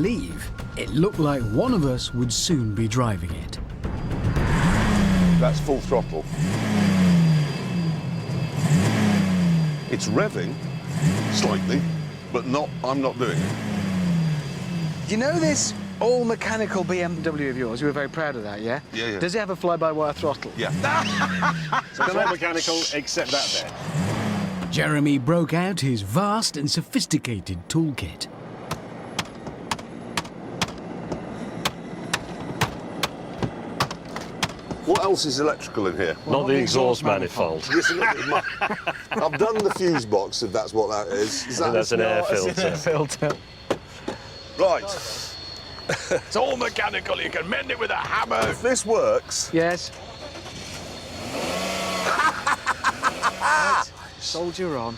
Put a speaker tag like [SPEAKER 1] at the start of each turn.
[SPEAKER 1] Leave. It looked like one of us would soon be driving it.
[SPEAKER 2] That's full throttle. It's revving slightly, but I'm not doing it.
[SPEAKER 3] You know this all-mechanical BMW of yours? You were very proud of that, yeah?
[SPEAKER 2] Yeah, yeah.
[SPEAKER 3] Does it have a fly-by-wire throttle?
[SPEAKER 2] Yeah.
[SPEAKER 4] So it's all mechanical except that bit.
[SPEAKER 1] Jeremy broke out his vast and sophisticated toolkit.
[SPEAKER 2] What else is electrical in here?
[SPEAKER 4] Not the exhaust manifold.
[SPEAKER 2] Yes, I've done the fuse box, if that's what that is. Is that
[SPEAKER 4] That's an air filter.
[SPEAKER 3] Air filter.
[SPEAKER 2] Right.
[SPEAKER 5] It's all mechanical. You can mend it with a hammer.
[SPEAKER 2] If this works,
[SPEAKER 3] Yes. Right. Soldier on.